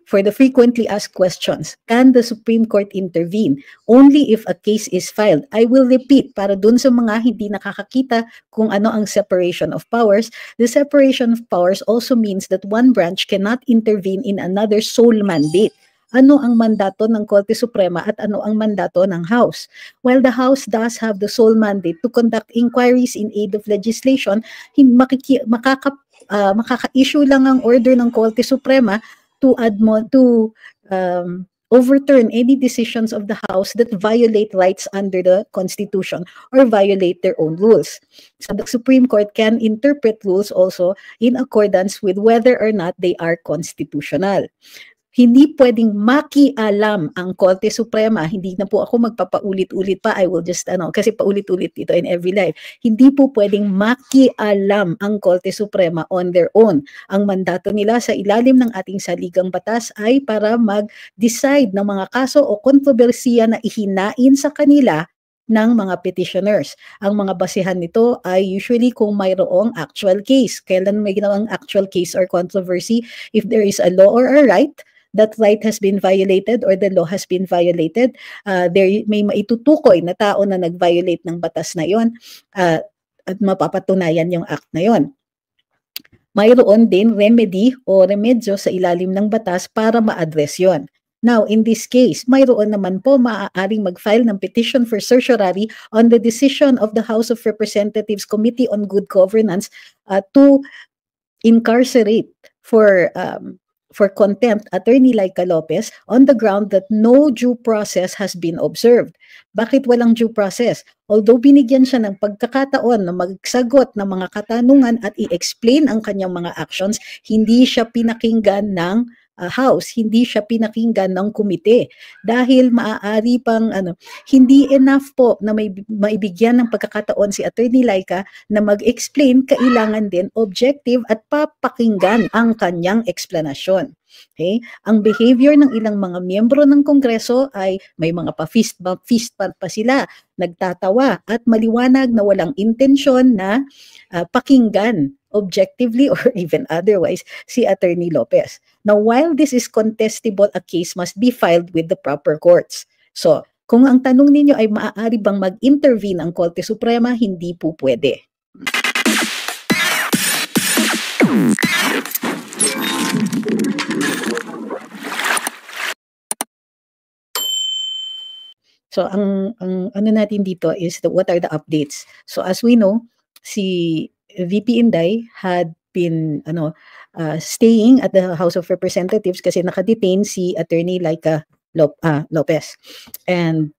for the frequently asked questions, can the Supreme Court intervene? Only if a case is filed. I will repeat, para dun sa mga hindi nakakakita kung ano ang separation of powers, the separation of powers also means that one branch cannot intervene in another's sole mandate. Ano ang mandato ng Korte Suprema at ano ang mandato ng House? While the House does have the sole mandate to conduct inquiries in aid of legislation, makaka-issue lang ang order ng Korte Suprema to overturn any decisions of the House that violate rights under the Constitution or violate their own rules. So the Supreme Court can interpret rules also in accordance with whether or not they are constitutional. Hindi pwedeng makialam ang Korte Suprema. Hindi na po ako magpapaulit-ulit pa. I will just, kasi paulit-ulit ito in every life. Hindi po pwedeng makialam ang Korte Suprema on their own. Ang mandato nila sa ilalim ng ating saligang batas ay para mag-decide ng mga kaso o kontrobersiya na ihinain sa kanila ng mga petitioners. Ang mga basihan nito ay usually kung mayroong actual case. Kailan may ginawang actual case or controversy, if there is a law or a right, that right has been violated or the law has been violated, there may maitutukoy na tao na nag-violate ng batas na yon at mapapatunayan yung act na yon. Mayroon din remedy o remedyo sa ilalim ng batas para ma-address yon. Now, in this case, mayroon naman po maaaring mag-file ng petition for certiorari on the decision of the House of Representatives Committee on Good Governance to incarcerate for contempt Attorney Laika Lopez on the ground that no due process has been observed. Bakit walang due process? Although binigyan siya ng pagkakataon na magsagot ng mga katanungan at i-explain ang kanyang mga actions, hindi siya pinakinggan ng House, hindi siya pinakinggan ng komite dahil maaari pang hindi enough po na maibigyan ng pagkakataon si Attorney Laika na mag-explain, kailangan din objective at papakinggan ang kanyang explanation. Okay? Ang behavior ng ilang mga miyembro ng Kongreso ay may mga fist bump pa sila, nagtatawa at maliwanag na walang intensyon na pakinggan objectively or even otherwise si Attorney Lopez. Now, while this is contestable, a case must be filed with the proper courts. So, kung ang tanong ninyo ay maaari bang mag-intervene ang Korte Suprema, hindi po pwede. So, ang ano natin dito is what are the updates? So, as we know, si VP Inday had been staying at the House of Representatives kasi nakadetain si Attorney Laika Lopez. And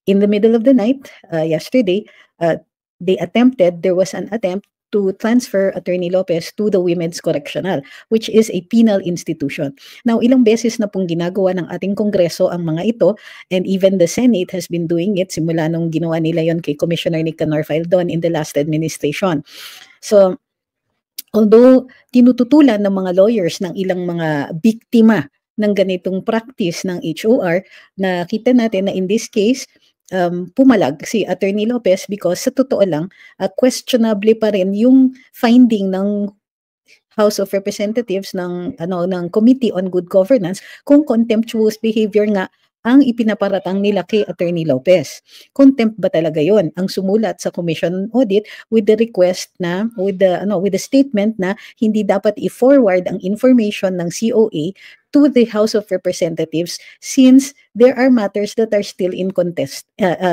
in the middle of the night, yesterday, there was an attempt to transfer Attorney Lopez to the Women's Correctional, which is a penal institution. Now, ilang beses na pong ginagawa ng ating Kongreso ang mga ito, and even the Senate has been doing it simula nung ginawa nila yon kay Commissioner Nicanor Faldon in the last administration. So, although tinututulan ng mga lawyers ng ilang mga biktima ng ganitong practice ng HOR, nakita natin na in this case, pumalag si Attorney Lopez because sa totoo lang, questionable pa rin yung finding ng House of Representatives ng Committee on Good Governance kung contemptuous behavior nga ang ipinaparatang nila kay Attorney Lopez. Contempt ba talaga yon? Ang sumulat sa Commission Audit with the request na, with the statement na hindi dapat i-forward ang information ng COA to the House of Representatives since there are matters that are still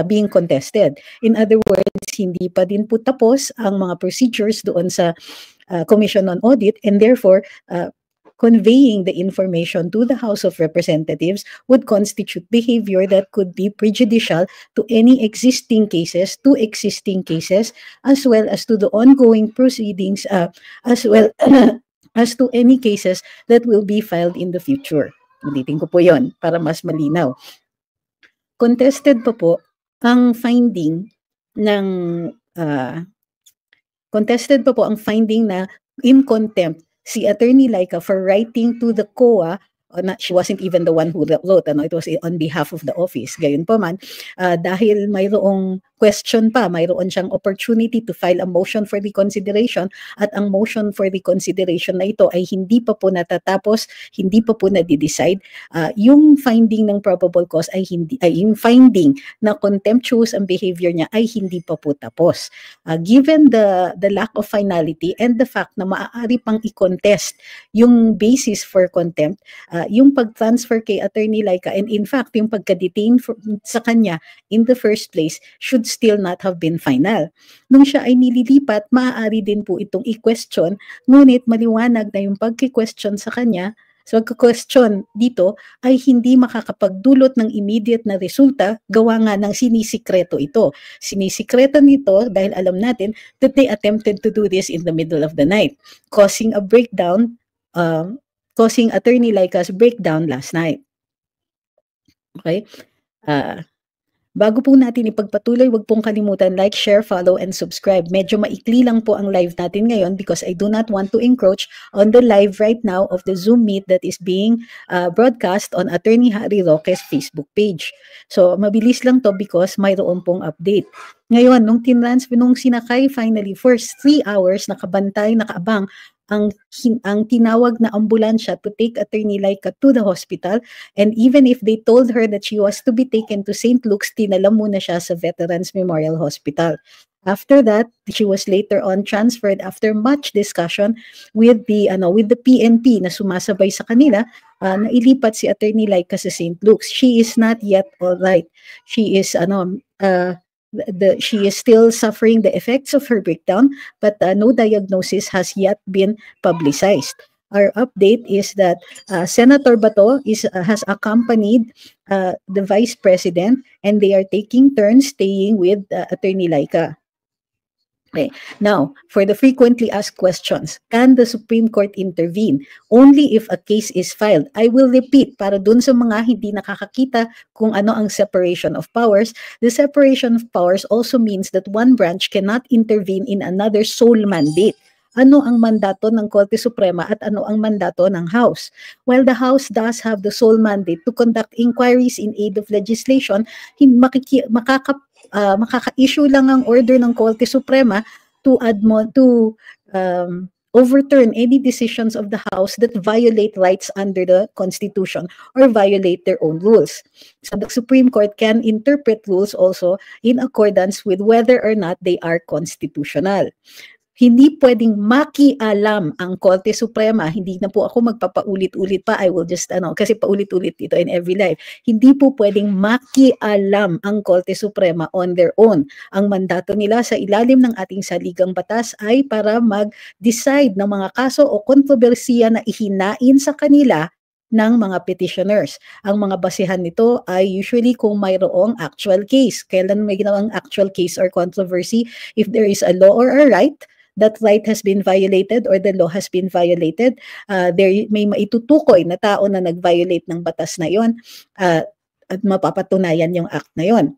being contested. In other words, hindi pa din po tapos ang mga procedures doon sa Commission on Audit, and therefore, conveying the information to the House of Representatives would constitute behavior that could be prejudicial to any existing cases, as well as to the ongoing proceedings, as well as to any cases that will be filed in the future. Ulitin ko po yon para mas malinaw. Contested pa po ang finding ng na in contempt si Attorney Laika for writing to the COA. She wasn't even the one who wrote, it was on behalf of the office. Gayon pa man, dahil mayroong question pa, mayroon siyang opportunity to file a motion for reconsideration at ang motion for reconsideration na ito ay hindi pa po natatapos, hindi pa po na-decide. Yung finding ng probable cause ay yung finding na contemptuous ang behavior niya ay hindi pa po tapos. Given the lack of finality and the fact na maaari pang i-contest yung basis for contempt, yung pag-transfer kay Attorney Laika and in fact yung pagka-detain sa kanya in the first place should still not have been final. Nung siya ay nililipat, maaari din po itong i-question, ngunit maliwanag na yung pag-question sa kanya, so pag-question dito ay hindi makakapagdulot ng immediate na resulta gawa nga ng sinisikreto ito. Sinisikreto nito dahil alam natin that they attempted to do this in the middle of the night, causing a breakdown, causing Attorney Laika's breakdown last night. Okay? Bago po natin ipagpatuloy, huwag pong kalimutan like, share, follow, and subscribe. Medyo maikli lang po ang live natin ngayon because I do not want to encroach on the live right now of the Zoom meet that is being broadcast on Attorney Harry Roque's Facebook page. So, mabilis lang to because mayroon pong update. Ngayon, nung sinakay finally, first 3 hours, nakabantay, nakaabang, ang tinawag na ambulansya to take Attorney Laika to the hospital, and even if they told her that she was to be taken to St. Luke's, tinala muna siya sa Veterans Memorial Hospital. After that, she was later on transferred after much discussion with the PNP na sumasabay sa kanila, nailipat si Attorney Laika sa St. Luke's. She is not yet all right. She is she is still suffering the effects of her breakdown, but no diagnosis has yet been publicized. Our update is that Senator Bato has accompanied the Vice President, and they are taking turns staying with Attorney Laika. Okay. Now, for the frequently asked questions, can the Supreme Court intervene only if a case is filed? I will repeat, para dun sa mga hindi nakakakita kung ano ang separation of powers, the separation of powers also means that one branch cannot intervene in another's sole mandate. Ano ang mandato ng Korte Suprema at ano ang mandato ng House? While the House does have the sole mandate to conduct inquiries in aid of legislation, makaka-issue lang ang order ng Korte Suprema to overturn any decisions of the House that violate rights under the Constitution or violate their own rules. So the Supreme Court can interpret rules also in accordance with whether or not they are constitutional. Hindi pwedeng makialam ang Korte Suprema. Hindi na po ako magpapaulit-ulit pa. I will just, kasi paulit-ulit ito in every live. Hindi po pwedeng makialam ang Korte Suprema on their own. Ang mandato nila sa ilalim ng ating saligang batas ay para mag-decide ng mga kaso o kontrobersiya na ihinain sa kanila ng mga petitioners. Ang mga basihan nito ay usually kung mayroong actual case. Kailan may ginawang actual case or controversy, if there is a law or a right, that right has been violated or the law has been violated, there may maitutukoy na tao na nag-violate ng batas na yon at mapapatunayan yung act na yon.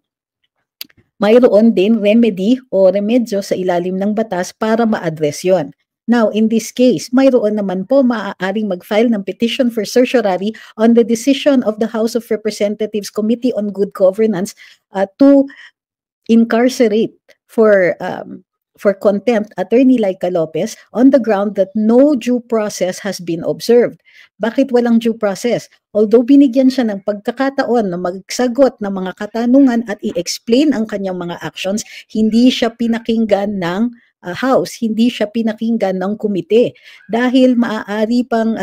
Mayroon din remedy o remedyo sa ilalim ng batas para ma-address yon. Now, in this case, mayroon naman po maaaring mag-file ng petition for certiorari on the decision of the House of Representatives Committee on Good Governance to incarcerate for contempt Attorney Laika Lopez on the ground that no due process has been observed. Bakit walang due process? Although binigyan siya ng pagkakataon na magsagot ng mga katanungan at i-explain ang kanyang mga actions, hindi siya pinakinggan ng House, hindi siya pinakinggan ng komite dahil maaari pang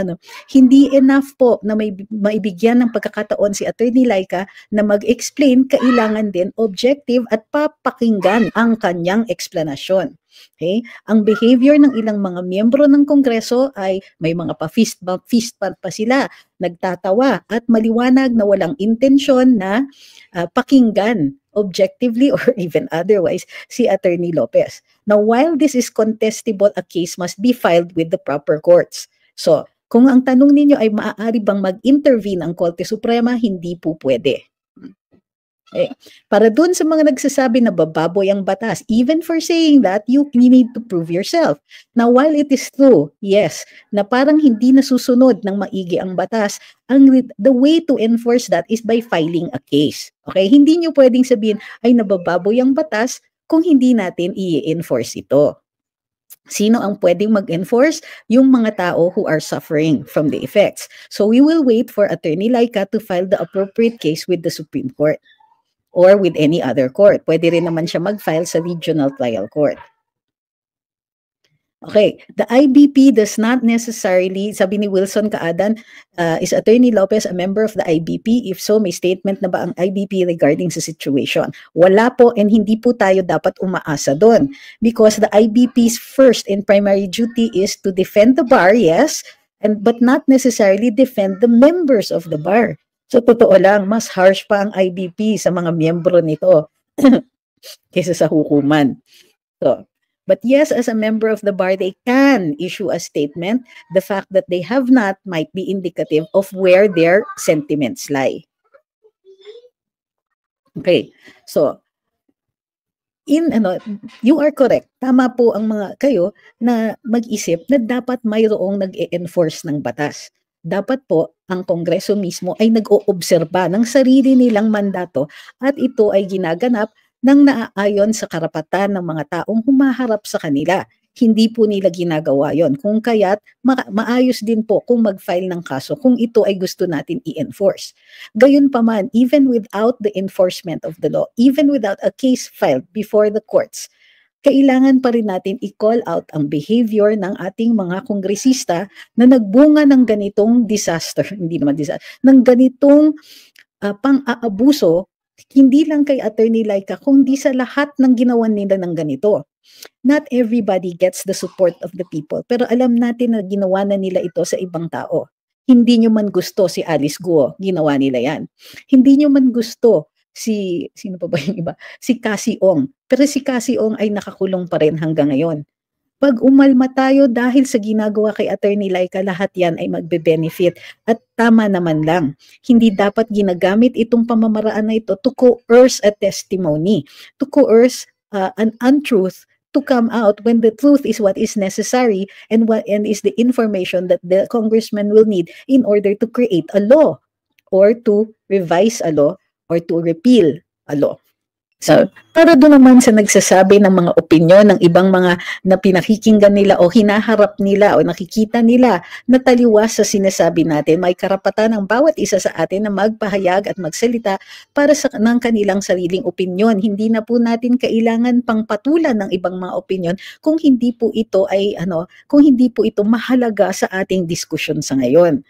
hindi enough po na maibigyan ng pagkakataon si Attorney Laika na mag-explain, kailangan din objective at papakinggan ang kanyang explanation. Okay? Ang behavior ng ilang mga miyembro ng Kongreso ay may mga fist bump pa sila, nagtatawa at maliwanag na walang intensyon na pakinggan objectively or even otherwise si Attorney Lopez. Now, while this is contestable, a case must be filed with the proper courts. So, kung ang tanong ninyo ay maaari bang mag-intervene ang Korte Suprema, hindi po pwede. Eh, para dun sa mga nagsasabi na bababoy ang batas, even for saying that, you need to prove yourself. Now, while it is true, yes, na parang hindi nasusunod ng maigi ang batas, the way to enforce that is by filing a case. Okay? Hindi nyo pwedeng sabihin, ay nabababoy ang batas kung hindi natin i-enforce ito. Sino ang pwedeng mag-enforce? Yung mga tao who are suffering from the effects. So we will wait for Attorney Laika to file the appropriate case with the Supreme Court or with any other court. Pwede rin naman siya mag-file sa Regional Trial Court. Okay, the IBP does not necessarily, sabi ni Wilson Kaadan, is Attorney Lopez a member of the IBP? If so, may statement na ba ang IBP regarding sa situation? Wala po, and hindi po tayo dapat umaasa doon. Because the IBP's first and primary duty is to defend the bar, yes, but not necessarily defend the members of the bar. So totoo lang, mas harsh pa ang IBP sa mga miyembro nito kaysa sa hukuman. So, but yes, as a member of the bar, they can issue a statement. The fact that they have not might be indicative of where their sentiments lie. Okay, so you are correct. Tama po ang mga kayo na mag-isip na dapat mayroong nag-e-enforce ng batas. Dapat po ang Kongreso mismo ay nag-oobserba ng sarili nilang mandato at ito ay ginaganap nang naaayon sa karapatan ng mga taong humaharap sa kanila. Hindi po nila ginagawa yon. Kung kaya't maayos din po kung mag-file ng kaso kung ito ay gusto natin i-enforce. Gayunpaman, even without the enforcement of the law, even without a case filed before the courts, kailangan pa rin natin i-call out ang behavior ng ating mga kongresista na nagbunga ng ganitong disaster, hindi naman disaster, ng ganitong pang-aabuso, hindi lang kay Attorney Laika, kundi sa lahat ng ginawa nila ng ganito. Not everybody gets the support of the people, pero alam natin na ginawa na nila ito sa ibang tao. Hindi nyo man gusto si Alice Guo, ginawa nila yan. Hindi nyo man gusto sino pa ba yung iba? Si Cassie Ong. Pero si Cassie Ong ay nakakulong pa rin hanggang ngayon. Pag umalma tayo dahil sa ginagawa kay Attorney Laika, lahat yan ay magbe-benefit. At tama naman lang, hindi dapat ginagamit itong pamamaraan na ito to coerce a testimony, to coerce an untruth to come out when the truth is what is necessary and is the information that the congressman will need in order to create a law or to revise a law or to repeal a law. So, para doon naman sa nagsasabi ng mga opinyon ng ibang mga na pinakikinggan nila o hinaharap nila o nakikita nila na taliwas sa sinasabi natin, may karapatan ang bawat isa sa atin na magpahayag at magsalita para sa ng kanilang sariling opinyon. Hindi na po natin kailangan pang patulan ng ibang mga opinyon kung hindi po ito ay kung hindi po ito mahalaga sa ating diskusyon sa ngayon.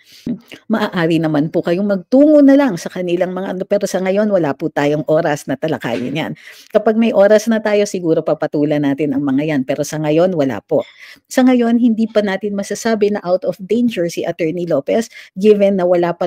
Maaari naman po kayong magtungo na lang sa kanilang mga pero sa ngayon wala po tayong oras na talakayin yan. Kapag may oras na tayo, siguro papatulan natin ang mga yan. Pero sa ngayon, wala po. Sa ngayon, hindi pa natin masasabi na out of danger si Attorney Lopez given na wala pa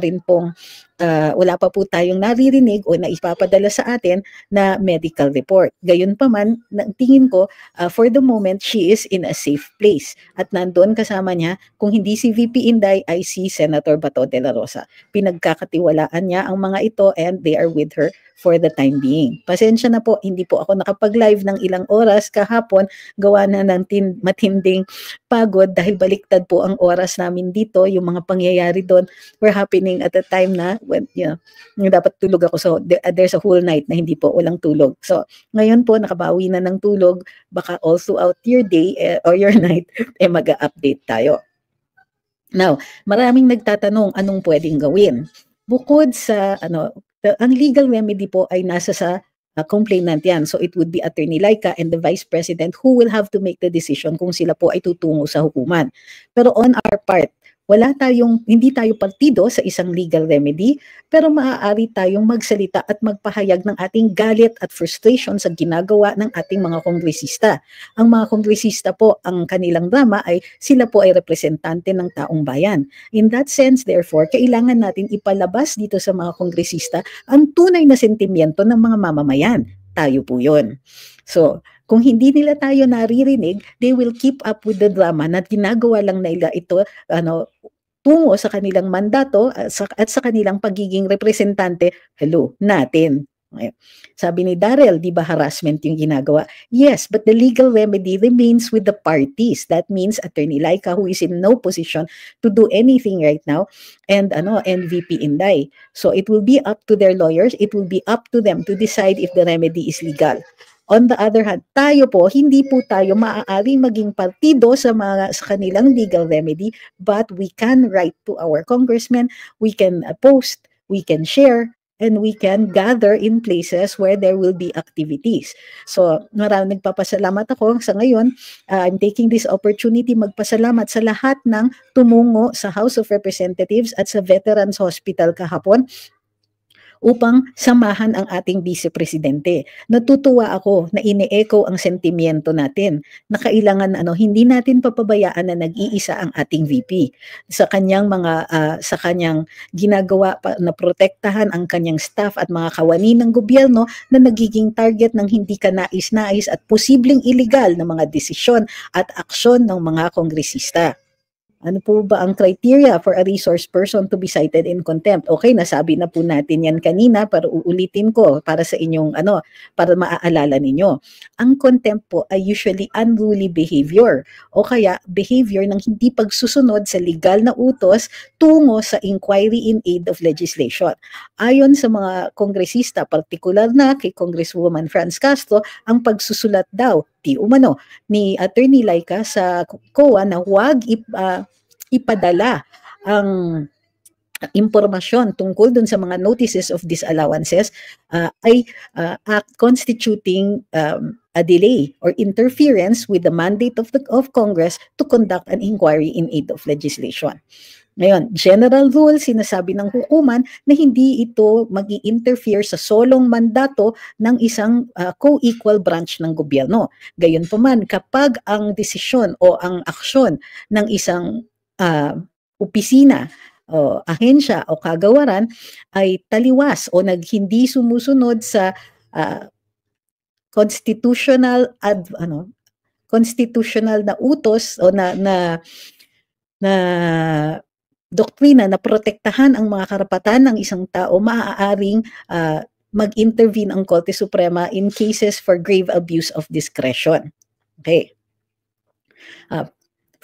po tayong naririnig o naipapadala sa atin na medical report. Gayunpaman, tingin ko, for the moment, she is in a safe place. At nandoon kasama niya, kung hindi si VP Inday, ay si Senator Bato de la Rosa. Pinagkakatiwalaan niya ang mga ito and they are with her for the time being. Pasensya na po, hindi po ako nakapag-live ng ilang oras kahapon, gawa na ng matinding pagod dahil baliktad po ang oras namin dito, yung mga pangyayari doon were happening at a time na when dapat tulog ako. So there's a whole night na hindi po walang tulog. So ngayon po nakabawi na ng tulog, baka all throughout your day or your night mag-update tayo. Now, maraming nagtatanong anong pwedeng gawin. Bukod sa ang legal remedy po ay nasa sa complainant yan. So it would be Attorney Laika and the Vice President who will have to make the decision kung sila po ay tutungo sa hukuman. Pero on our part, hindi tayo partido sa isang legal remedy, pero maaari tayong magsalita at magpahayag ng ating galit at frustration sa ginagawa ng ating mga kongresista. Ang mga kongresista po, ang kanilang drama ay sila po ay representante ng taong bayan. In that sense, therefore, kailangan natin ipalabas dito sa mga kongresista ang tunay na sentimiento ng mga mamamayan. Tayo po yun. So, kung hindi nila tayo naririnig, they will keep up with the drama na ginagawa lang nila ito tungo sa kanilang mandato at sa kanilang pagiging representante natin. Okay. Sabi ni Darrell, di ba harassment yung ginagawa? Yes, but the legal remedy remains with the parties. That means Attorney Laika, who is in no position to do anything right now, and VP Inday. So it will be up to their lawyers, it will be up to them to decide if the remedy is legal. On the other hand, tayo po, hindi po tayo maaaring maging partido sa kanilang legal remedy, but we can write to our congressmen, we can post, we can share, and we can gather in places where there will be activities. So, maraming nagpapasalamat ako sa ngayon. I'm taking this opportunity magpasalamat sa lahat ng tumungo sa House of Representatives at sa Veterans Hospital kahapon upang samahan ang ating Vice Presidente. Natutuwa ako na ine-echo ang sentimiento natin na kailangan hindi natin papabayaan na nag-iisa ang ating VP sa kanyang sa kanyang ginagawa na protektahan ang kanyang staff at mga kawani ng gobyerno na nagiging target ng hindi kanais-nais at posibleng illegal na mga desisyon at aksyon ng mga kongresista. Ano po ba ang criteria for a resource person to be cited in contempt? Okay, nasabi na po natin yan kanina, pero uulitin ko para sa inyong para maaalala ninyo. Ang contempt po ay usually unruly behavior o kaya behavior ng hindi pagsusunod sa legal na utos tungo sa inquiry in aid of legislation. Ayon sa mga kongresista, particular na kay Congresswoman Franz Castro, ang pagsusulat daw di umano ni Attorney Laika sa COA na huwag ipadala ang impormasyon tungkol dun sa mga notices of disallowances ay constituting a delay or interference with the mandate of Congress to conduct an inquiry in aid of legislation. Ngayon, general rule, sinasabi ng hukuman na hindi ito mag-i-interfere sa solong mandato ng isang co-equal branch ng gobyerno. Gayunpaman, kapag ang desisyon o ang aksyon ng isang opisina o ahensya o kagawaran ay taliwas o hindi sumusunod sa constitutional na utos o na doktrina na protektahan ang mga karapatan ng isang tao, maaaring mag-intervene ang Korte Suprema in cases for grave abuse of discretion. Okay.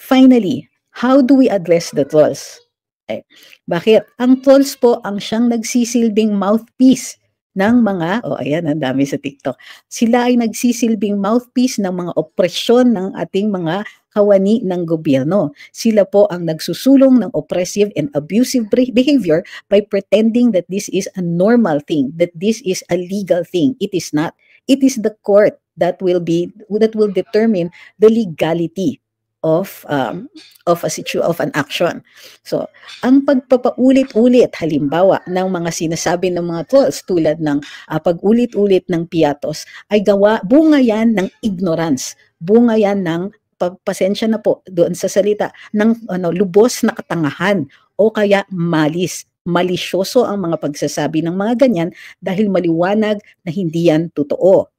Finally, how do we address the trolls? Okay. Bakit? Ang trolls po ang siyang nagsisilbing mouthpiece ng mga, ayan, ang dami sa TikTok. Sila ay nagsisilbing mouthpiece ng mga opresyon ng ating mga kawani ng gobyerno. Sila po ang nagsusulong ng oppressive and abusive behavior by pretending that this is a normal thing, that this is a legal thing. It is not. It is the court that will determine the legality of an action. So, ang pagpapaulit-ulit halimbawa ng mga sinasabi ng mga trolls tulad ng pag-ulit-ulit ng piatos ay bunga yan ng ignorance. Bunga yan ng pasensya na po doon sa salita ng lubos na katangahan o kaya malis. Malisyoso ang mga pagsasabi ng mga ganyan dahil maliwanag na hindi yan totoo.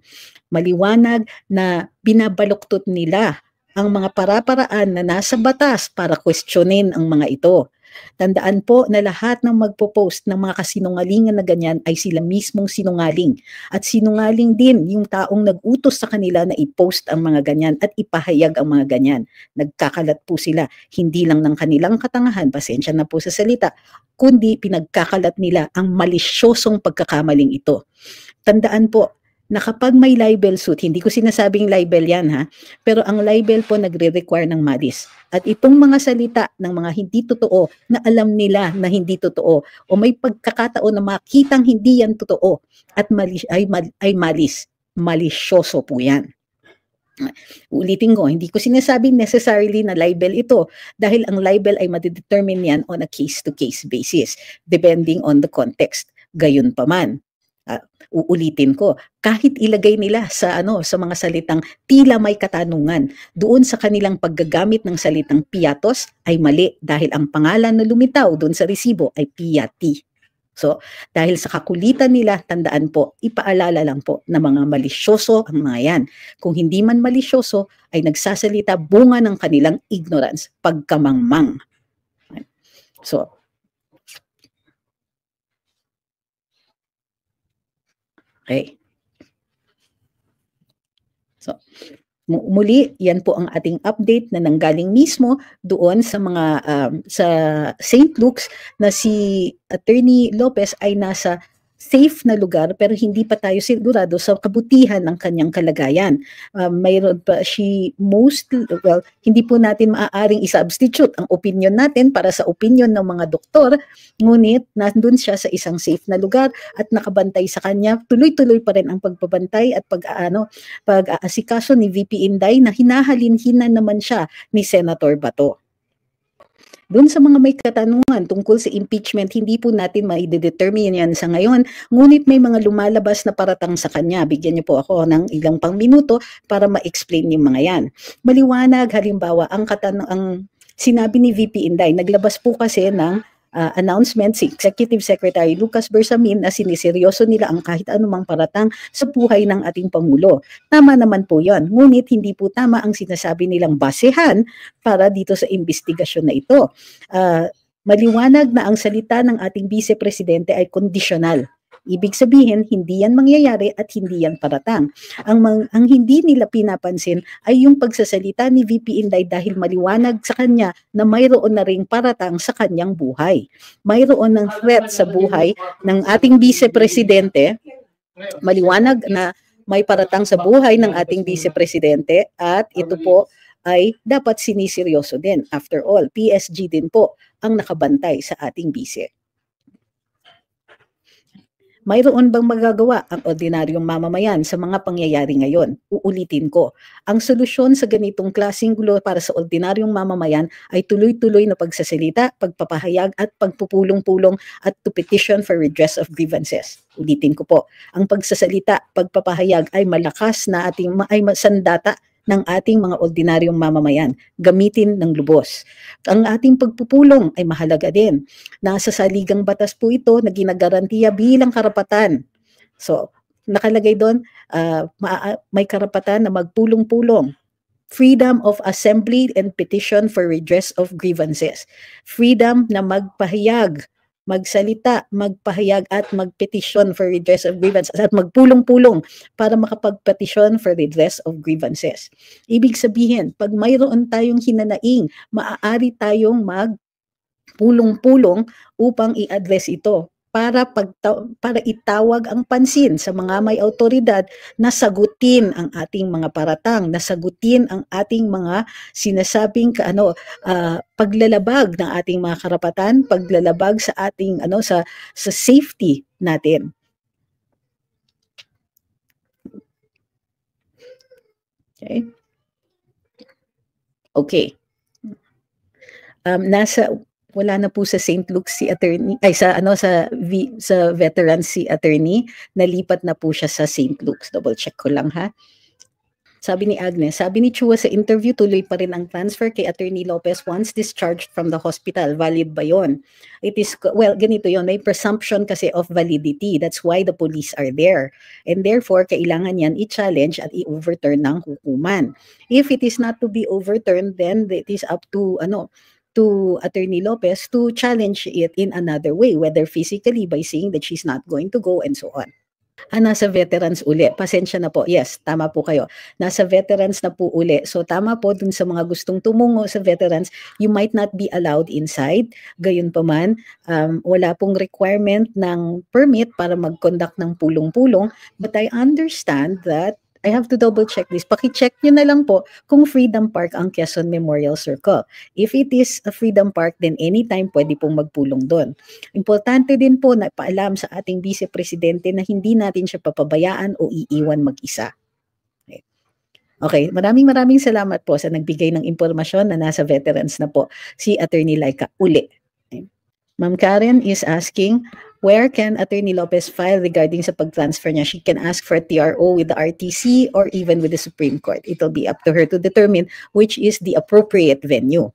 Maliwanag na binabaluktot nila ang mga para-paraan na nasa batas para questionin ang mga ito. Tandaan po na lahat ng magpo-post ng mga kasinungalingan na ganyan ay sila mismong sinungaling. At sinungaling din yung taong nag-utos sa kanila na i-post ang mga ganyan at ipahayag ang mga ganyan. Nagkakalat po sila, hindi lang ng kanilang katangahan, pasensya na po sa salita, kundi pinagkakalat nila ang malisyosong pagkakamaling ito. Tandaan po, na kapag may libel suit, hindi ko sinasabing libel yan pero ang libel po nagre-require ng malis. At itong mga salita ng mga hindi totoo na alam nila na hindi totoo o may pagkakataon na makitang hindi yan totoo at ay malis. Malisyoso po yan. Ulitin ko, hindi ko sinasabing necessarily na libel ito dahil ang libel ay madidetermine yan on a case-to-case basis depending on the context. Gayon pa man. Uulitin ko, kahit ilagay nila sa mga salitang tila may katanungan, doon sa kanilang paggagamit ng salitang piatos ay mali dahil ang pangalan na lumitaw doon sa resibo ay Piatti. So, dahil sa kakulitan nila, tandaan po, ipaalala lang po na mga malisyoso ang mga yan. Kung hindi man malisyoso, ay nagsasalita bunga ng kanilang ignorance, pagkamangmang. So, Okay. So, muli, yan po ang ating update na nanggaling mismo doon sa mga sa St. Luke's na si Attorney Lopez ay nasa safe na lugar pero hindi pa tayo sigurado sa kabutihan ng kanyang kalagayan. Mayroon pa hindi po natin maaaring i-substitute ang opinion natin para sa opinion ng mga doktor, ngunit nandun siya sa isang safe na lugar at nakabantay sa kanya. Tuloy-tuloy pa rin ang pagbabantay at pag-aasikaso ni VP Inday na hinahalin-hinan naman siya ni Senator Bato. Doon sa mga may katanungan tungkol sa impeachment, hindi po natin maidedetermine yan sa ngayon. Ngunit may mga lumalabas na paratang sa kanya. Bigyan niyo po ako ng ilang pang minuto para ma-explain yung mga yan. Maliwanag, halimbawa, ang sinabi ni VP Inday, naglabas po kasi ng announcement si Executive Secretary Lucas Bersamin na siniseryoso nila ang kahit anumang paratang sa buhay ng ating Pangulo. Tama naman po yon. Ngunit hindi po tama ang sinasabi nilang basehan para dito sa investigasyon na ito. Maliwanag na ang salita ng ating Vice Presidente ay conditional. Ibig sabihin, hindi yan mangyayari at hindi yan paratang. Ang hindi nila pinapansin ay yung pagsasalita ni VP Inday dahil maliwanag sa kanya na mayroon na ring paratang sa kanyang buhay. Mayroon ng threat sa buhay ng ating Vice Presidente. Maliwanag na may paratang sa buhay ng ating Vice Presidente at ito po ay dapat siniseryoso din. After all, PSG din po ang nakabantay sa ating Vice. Mayroon bang magagawa ang ordinaryong mamamayan sa mga pangyayari ngayon? Uulitin ko, ang solusyon sa ganitong klaseng gulo para sa ordinaryong mamamayan ay tuloy-tuloy na pagsasalita, pagpapahayag at pagpupulong-pulong at to petition for redress of grievances. Ulitin ko po, ang pagsasalita, pagpapahayag ay malakas na ay sandata ng ating mga ordinaryong mamamayan, gamitin ng lubos. Ang ating pagpupulong ay mahalaga din. Nasa saligang batas po ito na ginagarantiya bilang karapatan. So, nakalagay doon, may karapatan na magpulong-pulong. Freedom of assembly and petition for redress of grievances. Freedom na magpahayag, magsalita, magpahayag at magpetisyon for redress of grievances at magpulong-pulong para makapagpetisyon for redress of grievances. Ibig sabihin, pag mayroon tayong hinanaing, maaari tayong magpulong-pulong upang i-address ito para itawag ang pansin sa mga may autoridad na sagutin ang ating mga paratang, na sagutin ang ating mga sinasabing paglalabag ng ating mga karapatan, paglalabag sa ating sa safety natin. Okay. Wala na po sa St. Luke's si attorney, sa veteran si attorney, nalipat na po siya sa St. Luke's. Double check ko lang ha. Sabi ni Agnes, sabi ni Chua sa interview, tuloy pa rin ang transfer kay Attorney Lopez once discharged from the hospital. Valid ba yon? It is, well, ganito yon, may presumption kasi of validity. That's why the police are there. And therefore, kailangan yan i-challenge at i-overturn ng hukuman. If it is not to be overturned, then it is up to Attorney Lopez to challenge it in another way, whether physically by saying that she's not going to go and so on. Nasa veterans uli. Pasensya na po. Yes, tama po kayo. Nasa veterans na po uli. So tama po dun sa mga gustong tumungo sa veterans, you might not be allowed inside. Gayunpaman, wala pong requirement ng permit para mag-conduct ng pulong-pulong. But I understand that I have to double check this. Paki-check nyo na lang po kung Freedom Park ang Quezon Memorial Circle. If it is a Freedom Park, then anytime pwede pong magpulong doon. Importante din po na paalam sa ating Vice Presidente na hindi natin siya papabayaan o iiwan mag-isa. Okay, maraming salamat po sa nagbigay ng impormasyon na nasa veterans na po si Attorney Laika uli. Ma'am Karen is asking, where can Attorney Lopez file regarding sa pag-transfer niya? She can ask for TRO with the RTC or even with the Supreme Court. It'll be up to her to determine which is the appropriate venue.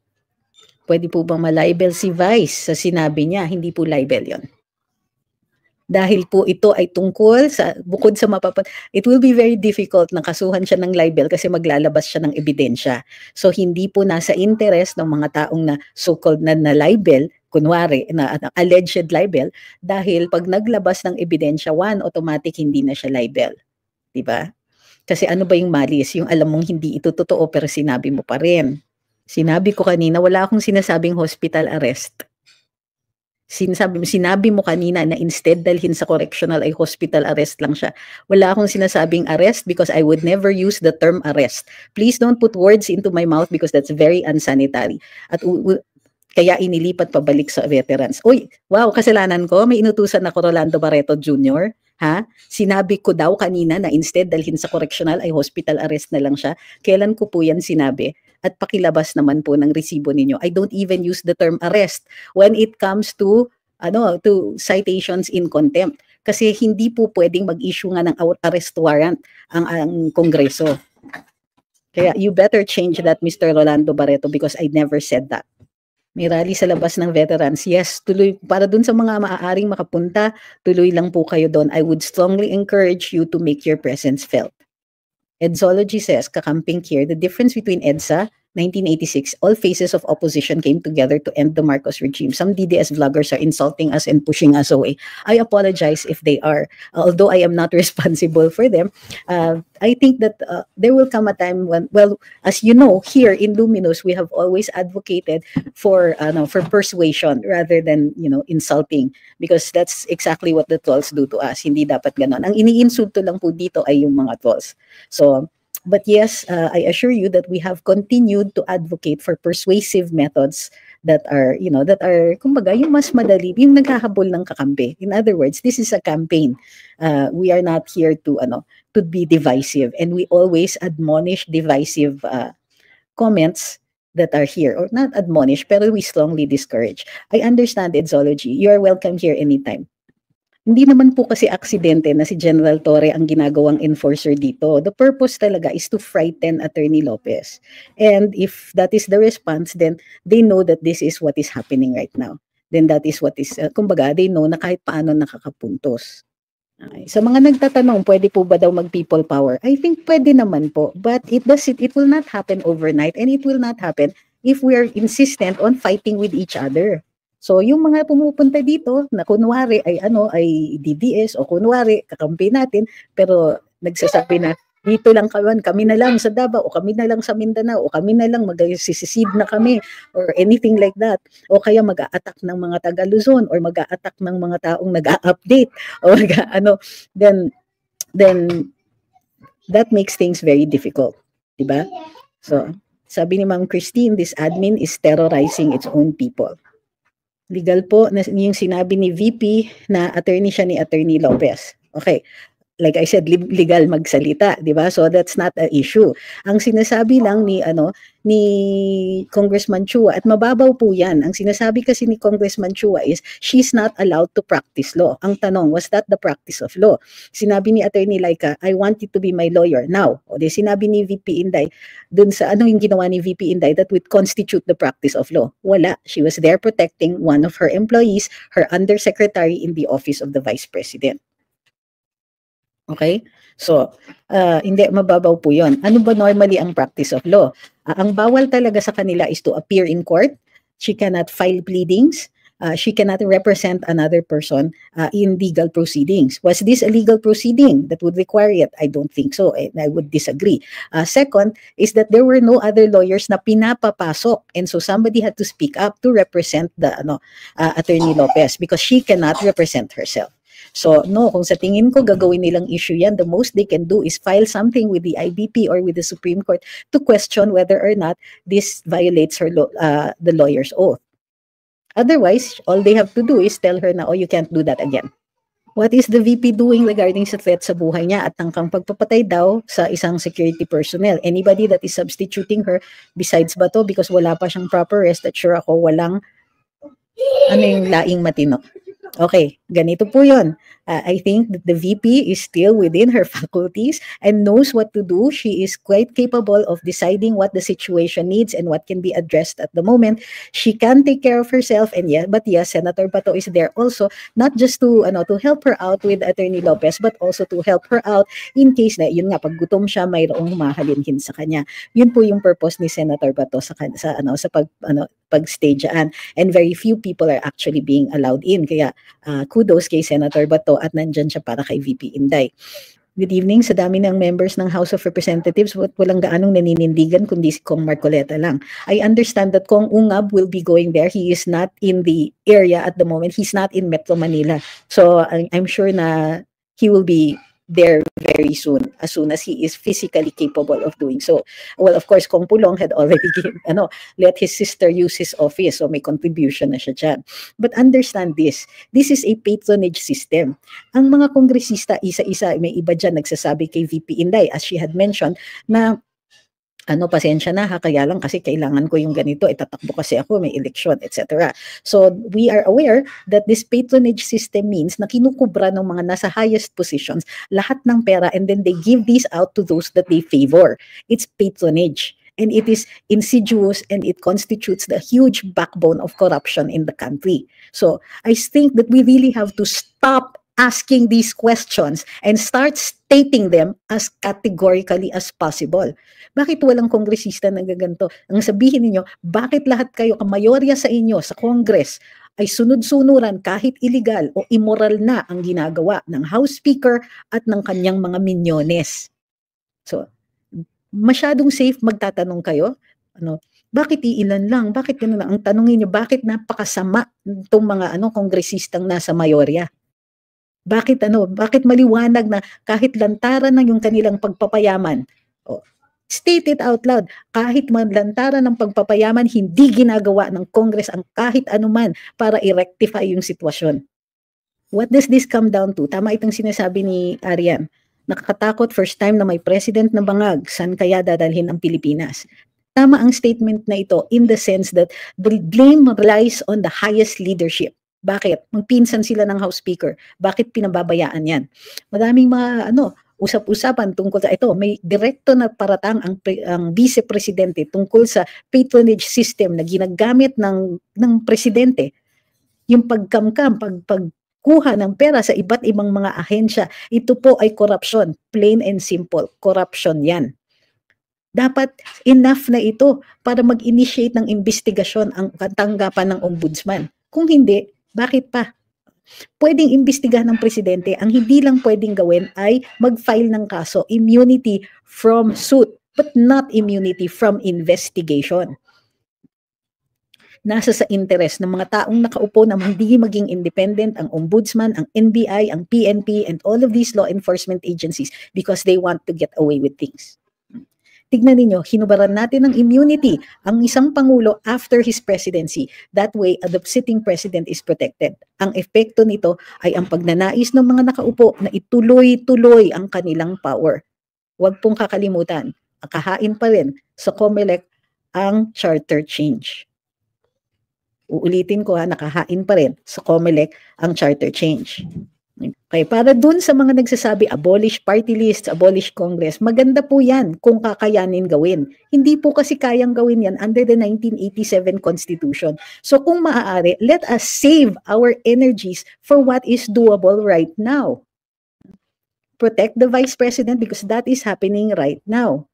Pwede po bang ma-libel si Vice sa sinabi niya? Hindi po libel yon. Dahil po ito ay tungkol sa, bukod sa it will be very difficult na kasuhan siya ng libel kasi maglalabas siya ng ebidensya. So hindi po nasa interest ng mga taong na so-called na libel kunwari na alleged libel, dahil pag naglabas ng ebidensya, automatic hindi na siya libel. Diba? Kasi ano ba yung malis? Yung alam mong hindi ito totoo pero sinabi mo pa rin. Sinabi ko kanina, wala akong sinasabing hospital arrest. Sinabi mo kanina na instead dalhin sa correctional ay hospital arrest lang siya. Wala akong sinasabing arrest because I would never use the term arrest. Please don't put words into my mouth because that's very unsanitary. At kaya inilipat pabalik sa veterans. Uy, wow, kasalanan ko. May inutusan ako Rolando Barreto Jr. Ha? Sinabi ko daw kanina na instead dalhin sa correctional ay hospital arrest na lang siya. Kailan ko po yan sinabi? At pakilabas naman po ng resibo ninyo. I don't even use the term arrest when it comes to citations in contempt. Kasi hindi po pwedeng mag-issue nga ng arrest warrant ang Kongreso. Kaya you better change that, Mr. Rolando Barreto, because I never said that. May rally sa labas ng veterans. Yes, tuloy. Para dun sa mga maaaring makapunta, tuloy lang po kayo doon. I would strongly encourage you to make your presence felt. Edzology says, kakamping here, the difference between EDSA, 1986, all phases of opposition came together to end the Marcos regime. Some DDS vloggers are insulting us and pushing us away. I apologize if they are. Although I am not responsible for them, I think that there will come a time when, well, as you know, here in Luminous, we have always advocated for persuasion rather than, insulting, because that's exactly what the trolls do to us. Hindi dapat ganon. Ang iniinsulto lang po dito ay yung mga trolls. So, but yes, I assure you that we have continued to advocate for persuasive methods that are, kumbaga, yung mas madali, yung naghahabol ng kakampi. In other words, this is a campaign. We are not here to be divisive, and we always admonish divisive comments that are here, or not admonish, pero we strongly discourage. I understand Edzology. You are welcome here anytime. Hindi naman po kasi aksidente na si General Torre ang ginagawang enforcer dito. The purpose talaga is to frighten Attorney Lopez. And if that is the response, then they know that this is what is happening right now. Then that is what is, kumbaga, they know na kahit paano nakakapuntos. Okay. Sa mga nagtatanong, pwede po ba daw mag-people power? I think pwede naman po. But it will not happen overnight, and it will not happen if we are insistent on fighting with each other. So yung mga pumupunta dito na kunwari ay DDS o kunwari kakampi natin, pero nagsasabi na dito lang kami na lang sa Davao o kami na lang sa Mindanao o kami na lang mag-secede na kami or anything like that, o kaya mag-a-attack ng mga taga Luzon or mag-a-attack ng mga taong nag-a-update o then that makes things very difficult, diba? So sabi ni Ma'am Christine, this admin is terrorizing its own people. Legal po na yung sinabi ni VP na attorney siya ni Attorney Lopez. Okay. Like I said, legal magsalita, di ba? So that's not an issue. Ang sinasabi lang ni Congressman Chua, at mababaw po 'yan. Ang sinasabi kasi ni Congressman Chua is she's not allowed to practice law. Ang tanong, was that the practice of law? Sinabi ni Attorney Laika, I want you to be my lawyer now. O di sinabi ni VP Inday dun sa yung ginawa ni VP Inday that would constitute the practice of law. Wala. She was there protecting one of her employees, her undersecretary in the office of the Vice President. Okay? So, hindi, mababaw po yun. Ano ba normally ang practice of law? Ang bawal talaga sa kanila is to appear in court. She cannot file pleadings. She cannot represent another person in legal proceedings. Was this a legal proceeding that would require it? I don't think so, and I would disagree. Second is that there were no other lawyers na pinapapasok, and so somebody had to speak up to represent the Attorney Lopez because she cannot represent herself. So, no, kung sa tingin ko gagawin nilang issue yan, the most they can do is file something with the IBP or with the Supreme Court to question whether or not this violates the lawyer's oath. Otherwise, all they have to do is tell her na, oh, you can't do that again. What is the VP doing regarding sa threat sa buhay niya at tangkang pagpapatay daw sa isang security personnel? Anybody that is substituting her besides ba to, because wala pa siyang proper rest, at sure ako walang yung laing matino. Okay, ganito po yun. I think that the VP is still within her faculties and knows what to do. She is quite capable of deciding what the situation needs and what can be addressed at the moment. She can take care of herself, and but yes, Senator Bato is there also, not just to help her out with Attorney Lopez, but also to help her out in case na yun nga, pag gutom siya, mayroong humahalinhin sa kanya. Yun po yung purpose ni Senator Bato sa makapag-stay dyan. And very few people are actually being allowed in. Kaya kudos kay Senator Bato at nandyan siya para kay VP Inday. Good evening. Sa dami ng members ng House of Representatives, walang gaanong naninindigan kundi si Kong Marcoleta lang. I understand that Kong Ungab will be going there. He is not in the area at the moment. He's not in Metro Manila. So I'm sure na he will be there very soon, as soon as he is physically capable of doing so. Well, of course, Kong Pulong had already let his sister use his office, so may contribution na siya dyan. But understand this is a patronage system. Ang mga kongresista, isa-isa, may iba dyan nagsasabi kay VP Inday, as she had mentioned, na pasensya na ha, kaya lang kasi kailangan ko yung ganito, tatakbo kasi ako, may eleksyon, etc. So we are aware that this patronage system means na kinukubra ng mga nasa highest positions lahat ng pera and then they give these out to those that they favor. It's patronage. And it is insidious and it constitutes the huge backbone of corruption in the country. So I think that we really have to stop asking these questions and start stating them as categorically as possible. Bakit walang kongresista na gaganto? Ang sabihin niyo, bakit lahat kayo, kamayorya sa inyo, sa Congress, ay sunod-sunuran kahit illegal o immoral na ang ginagawa ng House Speaker at ng kanyang mga minyones? So, masyadong safe magtatanong kayo, bakit iilan lang? Bakit gano'n lang? Ang tanongin niyo, bakit napakasama itong mga kongresistang nasa mayorya? Bakit maliwanag na kahit lantaran na yung kanilang pagpapayaman? State it out loud. Kahit lantaran ng pagpapayaman, hindi ginagawa ng Congress ang kahit anuman para i-rectify yung sitwasyon. What does this come down to? Tama itong sinasabi ni Arian. Nakakatakot, first time na may president na bangag, saan kaya dadalhin ang Pilipinas? Tama ang statement na ito in the sense that the blame lies on the highest leadership. Bakit? Magpinsan sila ng House Speaker. Bakit pinababayaan yan? Maraming mga usap-usapan tungkol sa ito. May direkto na paratang ang Vice Presidente tungkol sa patronage system na ginagamit ng presidente. Yung pagkamkam, pagkuha ng pera sa iba't ibang mga ahensya, ito po ay corruption. Plain and simple. Corruption yan. Dapat enough na ito para mag-initiate ng investigasyon ang tanggapan ng ombudsman. Kung hindi, bakit pa? Pwedeng imbestigahan ng presidente, ang hindi lang pwedeng gawin ay mag-file ng kaso, immunity from suit, but not immunity from investigation. Nasa sa interest ng mga taong nakaupo na hindi maging independent ang ombudsman, ang NBI, ang PNP, and all of these law enforcement agencies because they want to get away with things. Tignan ninyo, hinubaran natin ng immunity ang isang pangulo after his presidency. That way, the sitting president is protected. Ang epekto nito ay ang pagnanais ng mga nakaupo na ituloy-tuloy ang kanilang power. Huwag pong kakalimutan, akahain pa rin sa COMELEC ang charter change. Uulitin ko nakahain pa rin sa COMELEC ang charter change. Okay, para dun sa mga nagsasabi, abolish party lists, abolish Congress, maganda po yan kung kakayanin gawin. Hindi po kasi kayang gawin yan under the 1987 Constitution. So kung maaari, let us save our energies for what is doable right now. Protect the Vice President because that is happening right now.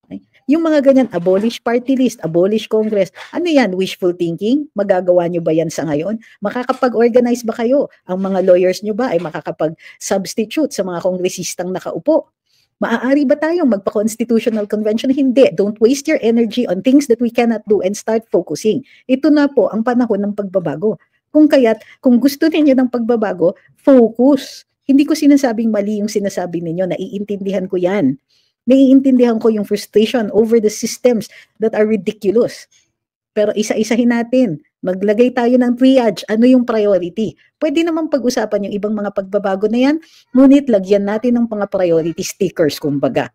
Okay? Yung mga ganyan, abolish party list, abolish Congress, ano yan, wishful thinking? Magagawa nyo ba yan sa ngayon? Makakapag-organize ba kayo? Ang mga lawyers nyo ba ay makakapag-substitute sa mga kongresistang nakaupo? Maaari ba tayong magpa-constitutional convention? Hindi. Don't waste your energy on things that we cannot do and start focusing. Ito na po ang panahon ng pagbabago. Kung gusto ninyo ng pagbabago, focus. Hindi ko sinasabing mali yung sinasabi ninyo, naiintindihan ko yan. Naiintindihan ko yung frustration over the systems that are ridiculous. Pero isa-isahin natin. Maglagay tayo ng triage. Ano yung priority? Pwede naman pag-usapan yung ibang mga pagbabago na yan, ngunit lagyan natin ng mga priority stickers, kumbaga.